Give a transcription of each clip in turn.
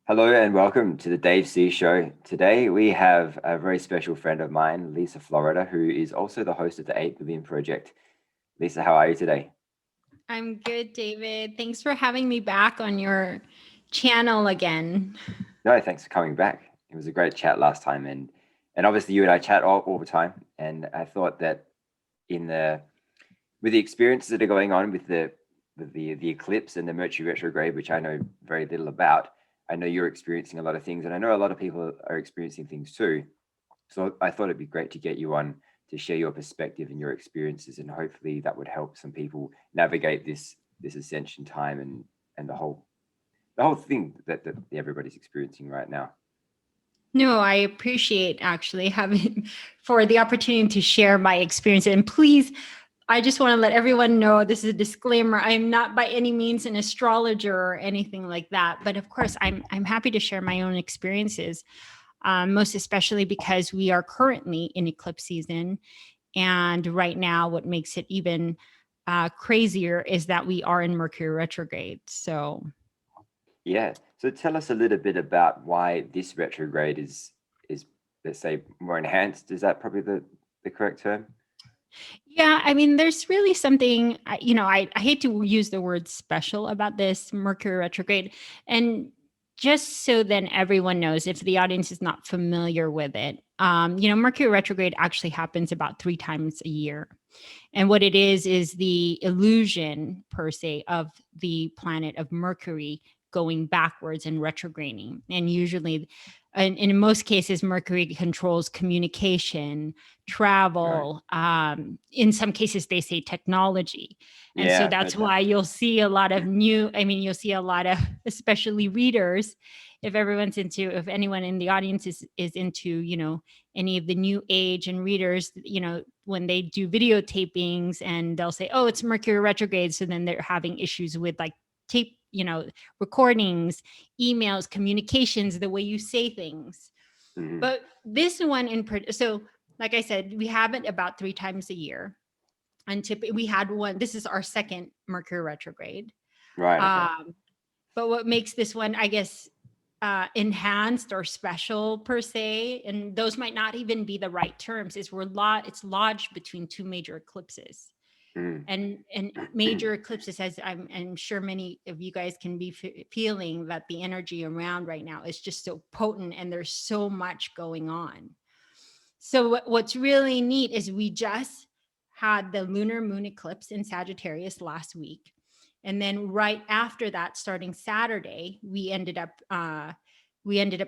Hello and welcome to the Dave C Show. Today we have a very special friend of mine, Liza Florida, who is also the host of the 8 Billion Project. Lisa, how are you today? I'm good, David. Thanks for having me back on your channel again. No, thanks for coming back. It was a great chat last time, and obviously you and I chat all the time. And I thought that in the with the experiences that are going on with the eclipse and the Mercury retrograde, which I know very little about, I know you're experiencing a lot of things, and I know a lot of people are experiencing things too. So I thought it'd be great to get you on to share your perspective and your experiences, and hopefully that would help some people navigate this ascension time and the whole thing that everybody's experiencing right now. No, I appreciate actually having for the opportunity to share my experience. And please, I just want to let everyone know this is a disclaimer. I'm not by any means an astrologer or anything like that. But of course, I'm happy to share my own experiences, most especially because we are currently in eclipse season. And right now, what makes it even crazier is that we are in Mercury retrograde. So Yeah. So tell us a little bit about why this retrograde is let's say more enhanced. Is that probably the correct term? yeah, I mean, there's really something, I hate to use the word special about this Mercury retrograde. And just so then everyone knows, if the audience is not familiar with it, Mercury retrograde actually happens about 3 times a year. And what it is the illusion per se of the planet of Mercury going backwards and retrograding. And usually, and in most cases, Mercury controls communication, Right. travel. In some cases, they say technology. And so Yeah, I've that's heard that. why you'll see a lot of you'll see a lot of, especially readers, if anyone in the audience is into, any of the new age and readers, when they do videotapings and they'll say, oh, it's Mercury retrograde. So then they're having issues with like tape, recordings, emails, communications, the way you say things. Mhm. But this one so like I said, we have it about 3 times a year. And we had one, this is our second Mercury retrograde. Right. Okay. Um, but what makes this one, I guess, enhanced or special per se, and those might not even be the right terms, is it's lodged between two major eclipses. Mm. And major eclipses, as I'm sure many of you guys can be feeling, that the energy around right now is just so potent and there's so much going on. So what's really neat is we just had the lunar moon eclipse in Sagittarius last week. And then right after that, starting Saturday, we ended up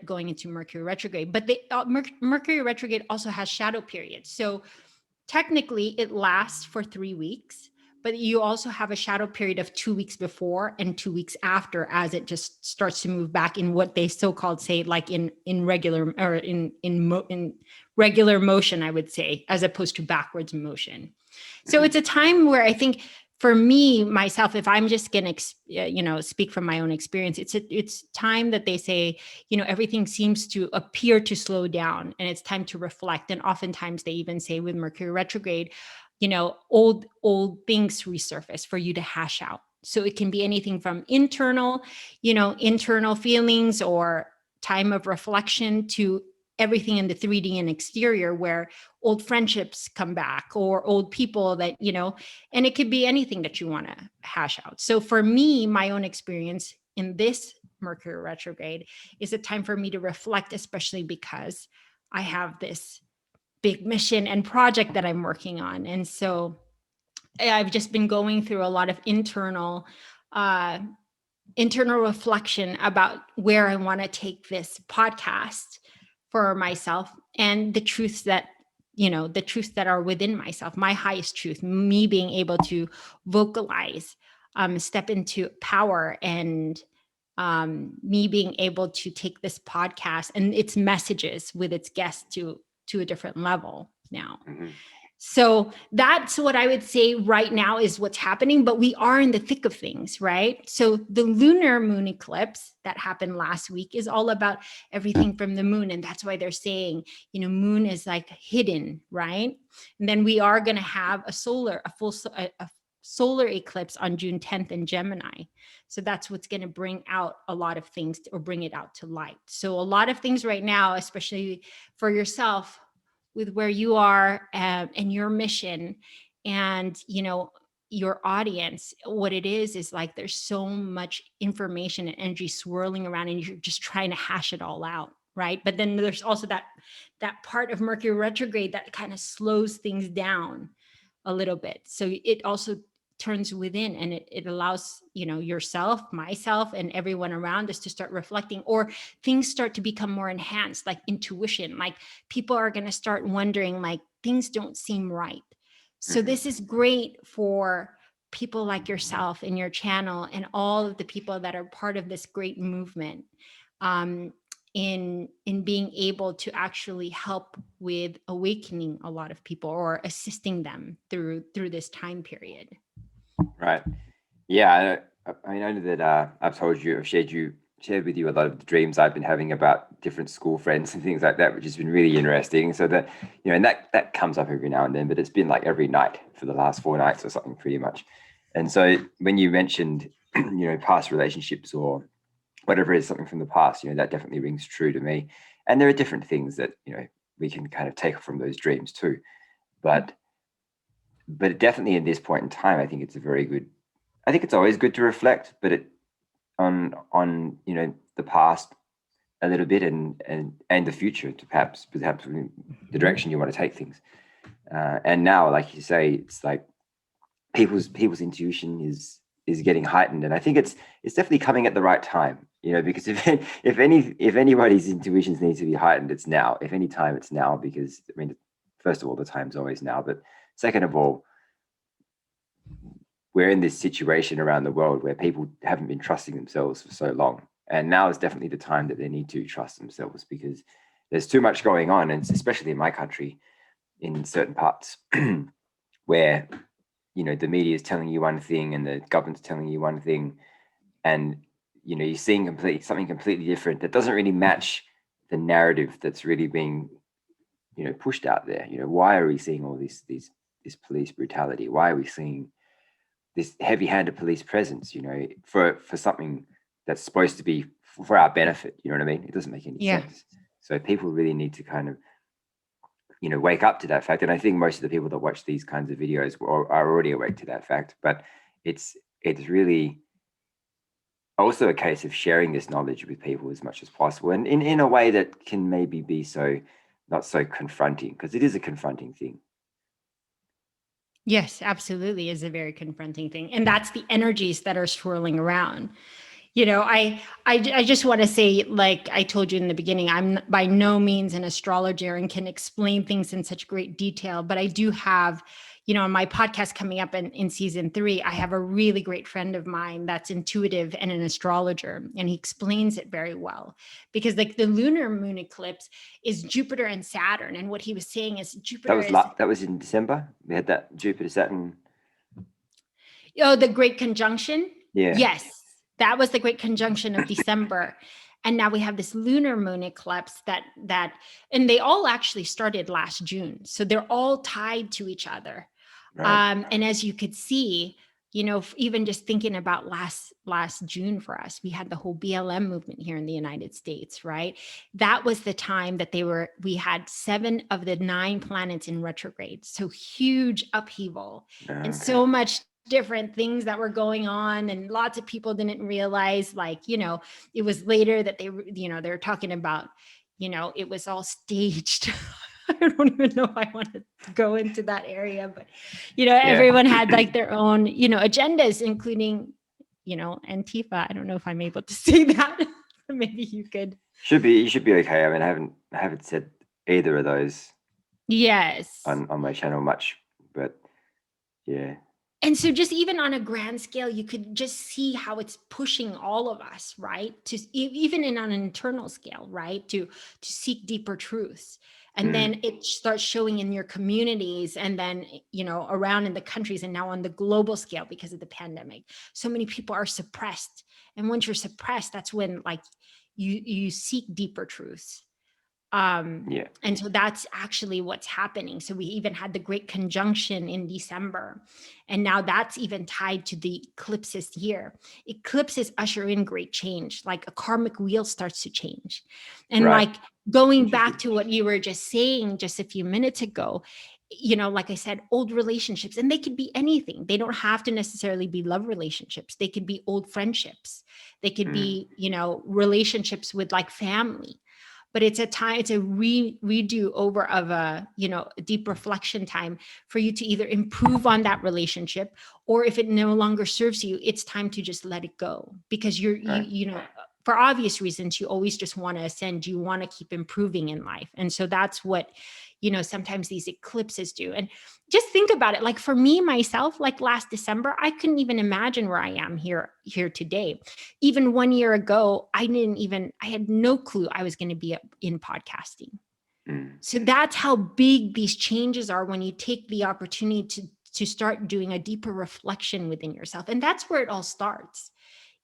going into Mercury retrograde. But the Mercury retrograde also has shadow periods. So technically it lasts for 3 weeks, but you also have a shadow period of 2 weeks before and 2 weeks after, as it just starts to move back in what they so-called say, like in regular, or in regular motion, I would say, as opposed to backwards motion. So Mhm. it's a time where I think, for me myself, if I'm just going to speak from my own experience, it's time that they say, everything seems to appear to slow down, and it's time to reflect. And oftentimes they even say with Mercury retrograde, old things resurface for you to hash out. So it can be anything from internal feelings or time of reflection, to everything in the 3D and exterior, where old friendships come back, or old people that, and it could be anything that you want to hash out. So for me, my own experience in this Mercury retrograde is a time for me to reflect, especially because I have this big mission and project that I'm working on. And so I've just been going through a lot of uh, internal reflection about where I want to take this podcast for myself, and the truths that are within myself, my highest truth, me being able to vocalize, step into power, and me being able to take this podcast and its messages with its guests to a different level now. Mhm. So that's what I would say right now is what's happening, but we are in the thick of things, right? So the lunar moon eclipse that happened last week is all about everything from the moon. And that's why they're saying, moon is like hidden, right? And then we are going to have a solar eclipse on June 10th in Gemini. So that's what's going to bring out a lot of things, or bring it out to light. So a lot of things right now, especially for yourself, with where you are and your mission, and your audience, what it is like there's so much information and energy swirling around, and you're just trying to hash it all out, right? But then there's also that part of Mercury retrograde that kind of slows things down a little bit. So it also turns within, and it allows yourself, myself, and everyone around us to start reflecting, or things start to become more enhanced, like intuition. Like people are going to start wondering, like, things don't seem right. So this is great for people like yourself and your channel, and all of the people that are part of this great movement, in being able to actually help with awakening a lot of people, or assisting them through this time period. Right. Yeah. I know that I've shared with you a lot of the dreams I've been having about different school friends and things like that, which has been really interesting. So that, and that comes up every now and then, but it's been like every night for the last 4 nights or something, pretty much. And so when you mentioned, past relationships or whatever is something from the past, that definitely rings true to me. And there are different things that, we can kind of take from those dreams too. But definitely in this point in time, I think it's always good to reflect, but on the past a little bit, and the future, to perhaps the direction you want to take things. And now, like you say, it's like people's intuition is getting heightened, and I think it's definitely coming at the right time. Because if anybody's intuitions need to be heightened, it's now. If any time, it's now, because first of all, the time's always now, but second of all, we're in this situation around the world where people haven't been trusting themselves for so long. And now is definitely the time that they need to trust themselves, because there's too much going on. And especially in my country, in certain parts where, the media is telling you one thing and the government's telling you one thing, and, you're seeing something completely different that doesn't really match the narrative that's really being, pushed out there. Why are we seeing all this police brutality? Why are we seeing this heavy-handed police presence, for something that's supposed to be for our benefit? You know what I mean? It doesn't make any sense. So people really need to kind of, wake up to that fact. And I think most of the people that watch these kinds of videos are already awake to that fact. But it's really also a case of sharing this knowledge with people as much as possible, and in a way that can maybe be not so confronting, because it is a confronting thing. Yes, absolutely, is a very confronting thing. And that's the energies that are swirling around. I just want to say, like I told you in the beginning, I'm by no means an astrologer and can explain things in such great detail, but I do have, on my podcast coming up in season 3, I have a really great friend of mine that's intuitive and an astrologer, and he explains it very well. Because like the lunar moon eclipse is Jupiter and Saturn, and what he was saying is Jupiter that was in December. We had that Jupiter Saturn. Oh, the great conjunction. Yeah. Yes, that was the great conjunction of December. And now we have this lunar moon eclipse that, and they all actually started last June. So they're all tied to each other. Right. And as you could see, even just thinking about last June for us, we had the whole BLM movement here in the United States, right? That was the time that we had 7 of the 9 planets in retrograde. So huge upheaval. Okay. And so much different things that were going on, and lots of people didn't realize, like, it was later that they were talking about, it was all staged. I don't even know if I want to go into that area, but everyone had like their own agendas, including Antifa. I don't know if I'm able to say that. Maybe you could. You should be okay. I mean, I haven't said either of those. Yes. On my channel much, but yeah. And so just even on a grand scale, you could just see how it's pushing all of us, right? To even on an internal scale, right? To seek deeper truths. And then it starts showing in your communities, and then, around in the countries, and now on the global scale because of the pandemic. So many people are suppressed. And once you're suppressed, that's when like you seek deeper truths. And so that's actually what's happening. So we even had the great conjunction in December, and now that's even tied to the eclipses here. Eclipses usher in great change, like a karmic wheel starts to change. And Right. like going back Interesting. to what you were just saying just a few minutes ago, like I said, old relationships, and they could be anything. They don't have to necessarily be love relationships. They could be old friendships. They could be, relationships with like family. But it's a redo over of a deep reflection time for you to either improve on that relationship, or if it no longer serves you, it's time to just let it go, because Right. for obvious reasons, you always just want to ascend, you want to keep improving in life. And so that's what sometimes these eclipses do. And just think about it, like for me myself, like last December, I couldn't even imagine where I am here today. Even 1 year ago, I had no clue I was going to be in podcasting. So that's how big these changes are when you take the opportunity to start doing a deeper reflection within yourself. And that's where it all starts.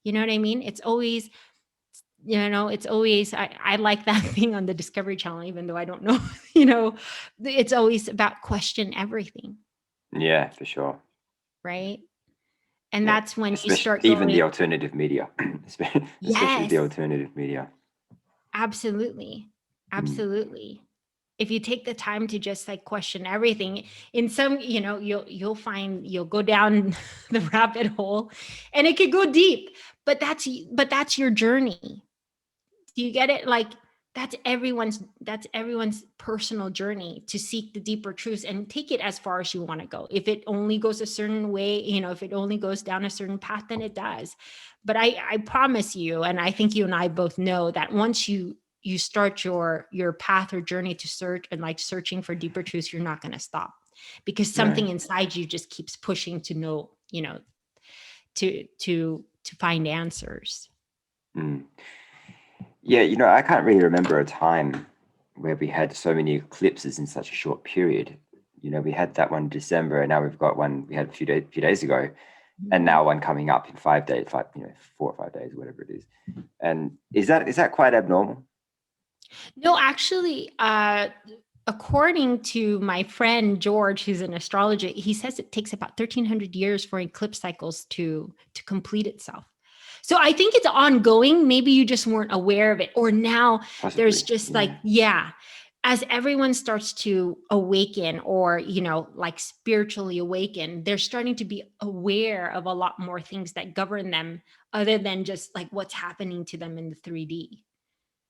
You know what I mean? It's always, I like that thing on the Discovery Channel, even though I don't know, it's always about question everything, Yeah, for sure. right? And Yeah. that's when you Especially start even the going, alternative media, especially the yes, alternative media. absolutely. Mm. Absolutely. If you take the time to just like question everything, in some, you'll find you'll go down the rabbit hole, and it could go deep, but that's your journey. Do you get it? Like that's everyone's personal journey to seek the deeper truths and take it as far as you want to go. If it only goes a certain way, if it only goes down a certain path, then it does. But I promise you, and I think you and I both know, that once you start your path or journey to search and like searching for deeper truths, you're not going to stop, because something No. inside you just keeps pushing to know, to find answers. Mm. Yeah, I can't really remember a time where we had so many eclipses in such a short period. We had that one in December, and now we've got one we had a few days ago, and now one coming up in 5 days, 4 or 5 days, whatever it is. And is that quite abnormal? No, actually, according to my friend George, who's an astrologer, he says it takes about 1,300 years for eclipse cycles to complete itself. So I think it's ongoing. Maybe you just weren't aware of it, or now there's Possibly. just like, Yeah. yeah, as everyone starts to awaken, or like spiritually awaken, they're starting to be aware of a lot more things that govern them, other than just like what's happening to them in the 3D.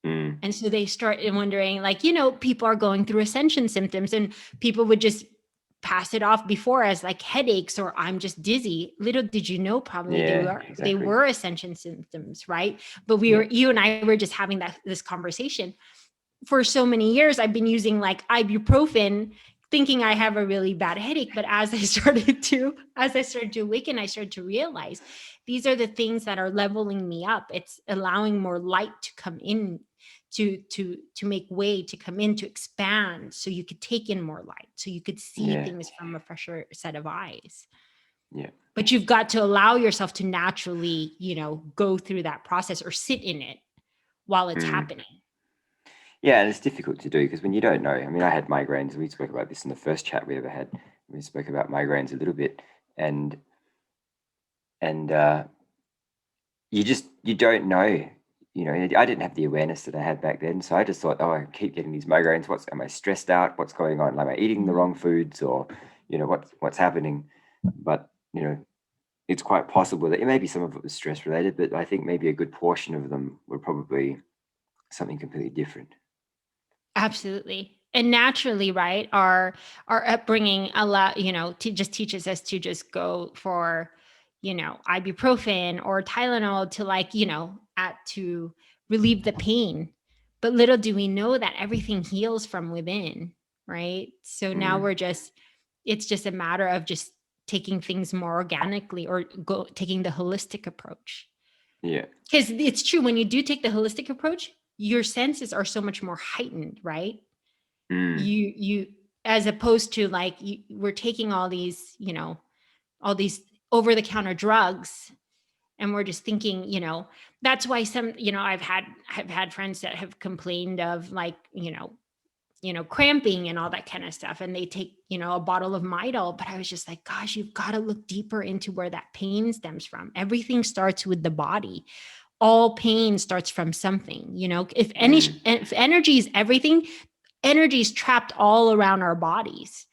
Mm. And so they start wondering, like, people are going through ascension symptoms, and people would just pass it off before as like headaches, or I'm just dizzy. Little did you know, probably they Yeah, were they exactly. were ascension symptoms, right? But Yeah. you and I were just having this conversation. For so many years, I've been using like ibuprofen, thinking I have a really bad headache. But as I started to awaken, I started to realize these are the things that are leveling me up. It's allowing more light to come in, to make way, to come in, to expand, so you could take in more light, so you could see Yeah. things from a fresher set of eyes. Yeah. But you've got to allow yourself to naturally, go through that process, or sit in it while it's Mm. happening. Yeah, and it's difficult to do because when you don't know, I mean, I had migraines. We spoke about this in the first chat we ever had. We spoke about migraines a little bit, and and you don't know. I didn't have the awareness that I had back then, so I just thought, oh, I keep getting these migraines. Am I stressed out? What's going on? Am I eating the Mhm. wrong foods, or what's happening? But it's quite possible that maybe some of it was stress related, but I think maybe a good portion of them were probably something completely different. Absolutely. And naturally, right, our upbringing just teaches us to just go for, ibuprofen or Tylenol to like, to relieve the pain. But little do we know that everything heals from within, right? So now Mm. it's just a matter of just taking things more organically, or taking the holistic approach. Yeah. Because it's true, when you do take the holistic approach, your senses are so much more heightened, right? Mm. You As opposed to like, we're taking all these over the counter drugs, And we're just thinking, that's why some, I've had friends that have complained of like, cramping and all that kind of stuff. And they take, a bottle of Midol. But I was just like, gosh, you've got to look deeper into where that pain stems from. Everything starts with the body. All pain starts from something, if energy is everything, energy is trapped all around our bodies.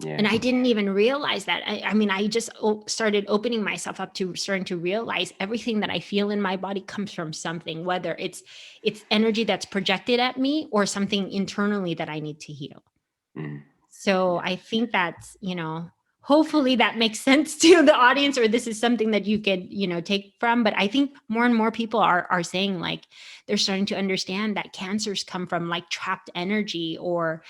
Yeah. And I didn't even realize that. I mean, I just started opening myself up to starting to realize everything that I feel in my body comes from something, whether it's energy that's projected at me or something internally that I need to heal. So I think that's, hopefully that makes sense to the audience, or this is something that you could, take from. But I think more and more people are saying, like, they're starting to understand that cancers come from like trapped energy, or,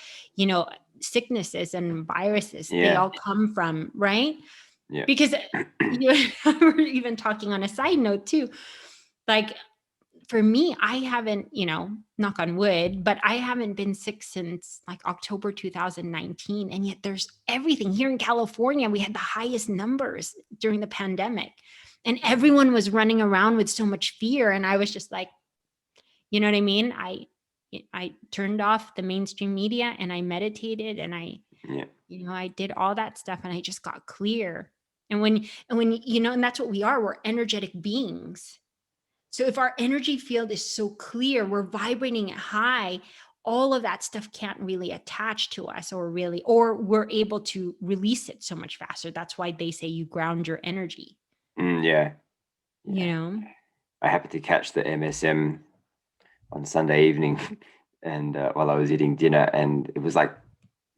sicknesses and viruses. They all come from, right? Yeah. Because we're even talking on a side note too, like, for me, I haven't, knock on wood, but I haven't been sick since like October 2019. And yet there's everything here in California. We had the highest numbers during the pandemic, and everyone was running around with so much fear. And I was just like, you know what I mean? I turned off the mainstream media and I meditated, and I did all that stuff, and I just got clear. And when, and that's what we are, we're energetic beings. So if our energy field is so clear, we're vibrating it high, all of that stuff can't really attach to us, or we're able to release it so much faster. That's why they say you ground your energy. Yeah. I happened to catch the MSM on Sunday evening, and while I was eating dinner, and it was like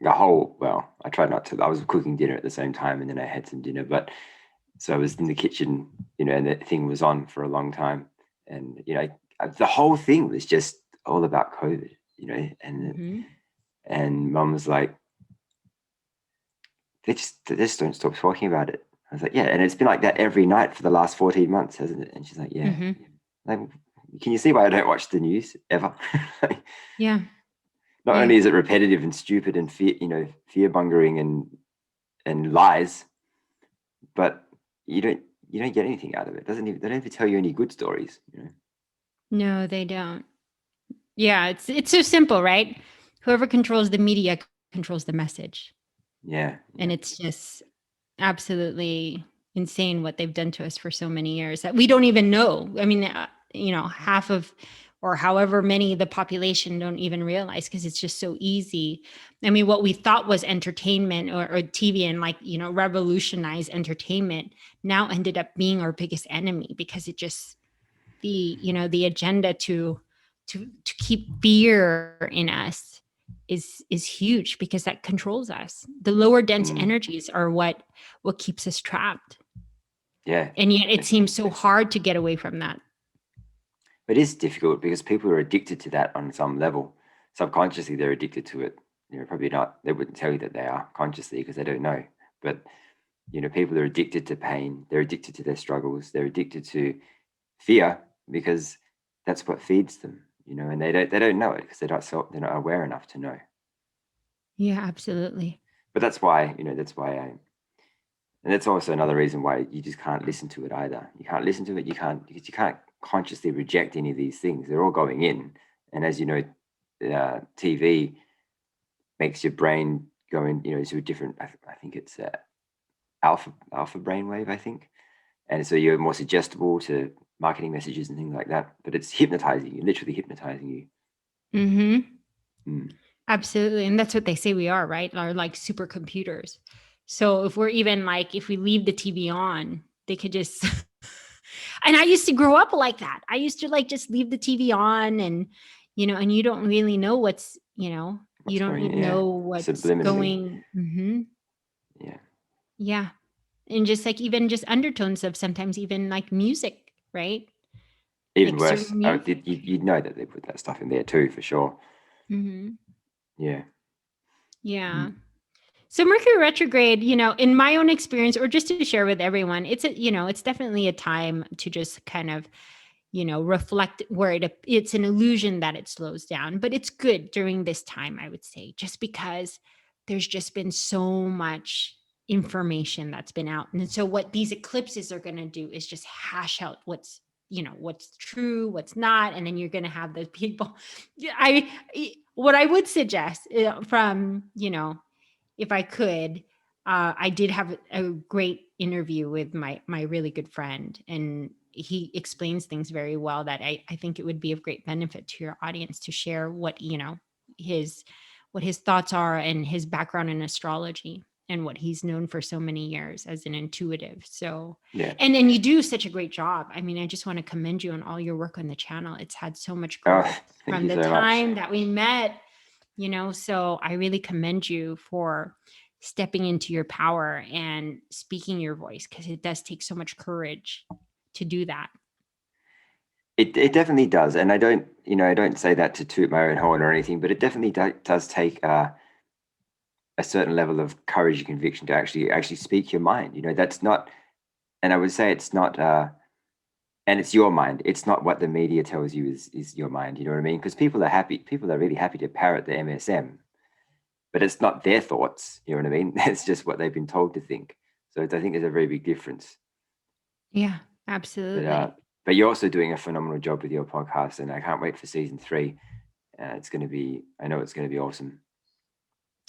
I tried not to, I was cooking dinner at the same time, and then I had some dinner, but so I was in the kitchen, and the thing was on for a long time. And, the whole thing was just all about COVID, and Mum was like, they just don't stop talking about it. I was like, yeah. And it's been like that every night for the last 14 months, hasn't it? And she's like, yeah. Like, can you see why I don't watch the news ever? Yeah. Not only is it repetitive and stupid and fear mongering and lies, but you don't get anything out of it. They don't even tell you any good stories. No, they don't. Yeah, it's so simple, right? Whoever controls the media controls the message. Yeah. And it's just absolutely insane what they've done to us for so many years that we don't even know. I mean, half of, or however many the population don't even realize, because it's just so easy. I mean, what we thought was entertainment or TV and revolutionize entertainment now ended up being our biggest enemy, because it just, the agenda to keep fear in us is huge, because that controls us. The lower dense energies are what keeps us trapped. Yeah. And yet it seems so hard to get away from that. It is difficult because people are addicted to that on some level. Subconsciously, they're addicted to it. Probably not. They wouldn't tell you that they are consciously, because they don't know. But people are addicted to pain. They're addicted to their struggles. They're addicted to fear, because that's what feeds them. And they don't know it, because they're not aware enough to know. Yeah, absolutely. But that's why and that's also another reason why you just can't listen to it either. You can't listen to it. Because you can't consciously reject any of these things. They're all going in. And as you know, TV makes your brain go into a different, I think it's alpha brainwave, I think. And so you're more suggestible to marketing messages and things like that. But it's hypnotizing you, literally hypnotizing you. Mm-hmm. Absolutely. And that's what they say we are, right? Are like supercomputers. So if we're even if we leave the TV on, they could just, and I used to grow up like that. I used to just leave the TV on, and, and you don't really know what's you don't know what's going. Mm-hmm. Yeah. Yeah. And just even just undertones of sometimes even music, right? Even worse. You'd know that they put that stuff in there too, for sure. Mm-hmm. Yeah. Yeah. Mm-hmm. So Mercury retrograde, in my own experience, or just to share with everyone, it's it's definitely a time to just kind of, reflect where it's an illusion that it slows down, but it's good during this time, I would say, just because there's just been so much information that's been out. And so what these eclipses are going to do is just hash out what's, what's true, what's not. And then you're going to have those people. What I would suggest from, if I could, I did have a great interview with my really good friend, and he explains things very well that I think it would be of great benefit to your audience to share his what his thoughts are and his background in astrology and what he's known for so many years as an intuitive. So, Yeah. and then you do such a great job. I mean, I just want to commend you on all your work on the channel. It's had so much growth Thank from you the so time much. that we met, so I really commend you for stepping into your power and speaking your voice, because it does take so much courage to do that. It definitely does, and I don't say that to toot my own horn or anything, but it definitely does take a certain level of courage and conviction to actually speak your mind. That's not, and I would say it's not, and it's your mind. It's not what the media tells you is your mind. You know what I mean? Because people are really happy to parrot the MSM, but it's not their thoughts. You know what I mean? It's just what they've been told to think. So I think there's a very big difference. Yeah, absolutely. But you're also doing a phenomenal job with your podcast, and I can't wait for season 3. I know it's going to be awesome.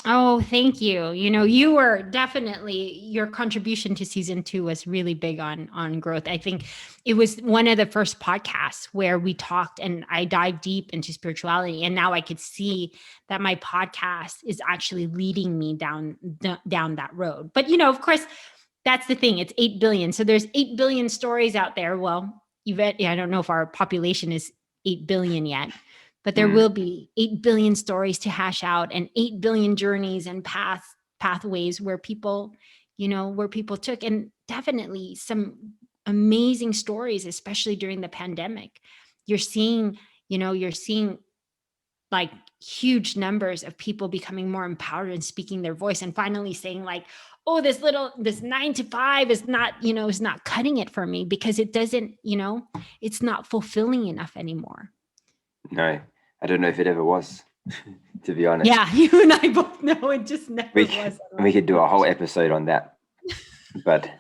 Oh, thank you. You were definitely, your contribution to season 2 was really big on growth. I think it was one of the first podcasts where we talked and I dived deep into spirituality. And now I could see that my podcast is actually leading me down that road. But, of course, that's the thing. It's 8 billion. So there's 8 billion stories out there. Well, I don't know if our population is 8 billion yet, but there will be 8 billion stories to hash out and 8 billion journeys and pathways where people took, and definitely some amazing stories, especially during the pandemic. You're seeing like huge numbers of people becoming more empowered and speaking their voice and finally saying like, oh, this 9 to 5 is not, is not cutting it for me, because it doesn't, it's not fulfilling enough anymore. No, I don't know if it ever was, to be honest. Yeah, you and I both know it just never was. We could do a whole episode on that, but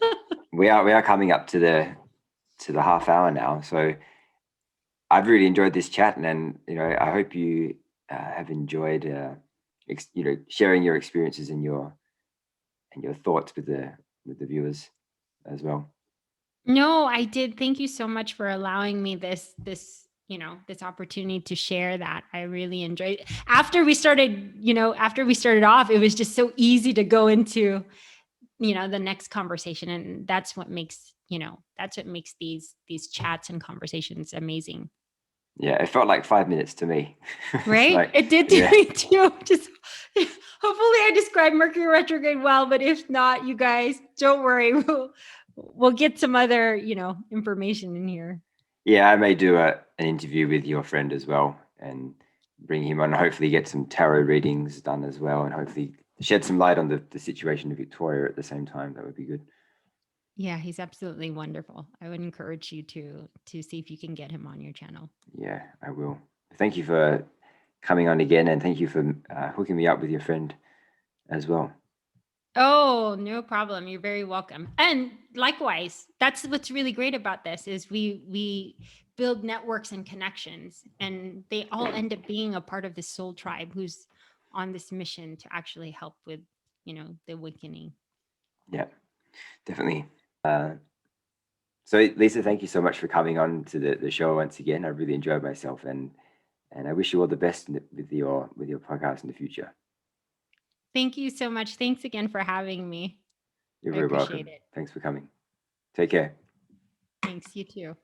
we are coming up to the half hour now. So I've really enjoyed this chat, and I hope you have enjoyed sharing your experiences and your thoughts with the viewers as well. No, I did. Thank you so much for allowing me this opportunity to share that. I really enjoyed it. After we started off, it was just so easy to go into the next conversation, and that's what makes these chats and conversations amazing. Yeah, it felt like 5 minutes to me. Right? It did to me too. Just hopefully I described Mercury retrograde well, but if not, you guys, don't worry. We'll get some other, information in here. Yeah, I may do an interview with your friend as well and bring him on, hopefully get some tarot readings done as well, and hopefully shed some light on the situation of Victoria at the same time. That would be good. Yeah, he's absolutely wonderful. I would encourage you to see if you can get him on your channel. Yeah, I will. Thank you for coming on again, and thank you for hooking me up with your friend as well. Oh, no problem. You're very welcome. And likewise, that's what's really great about this is we build networks and connections, and they all end up being a part of this soul tribe who's on this mission to actually help with, the awakening. Yeah, definitely. So Lisa, thank you so much for coming on to the show once again. I really enjoyed myself, and I wish you all the best with your podcast in the future. Thank you so much. Thanks again for having me. You're very welcome. Thanks for coming. Take care. Thanks, you too.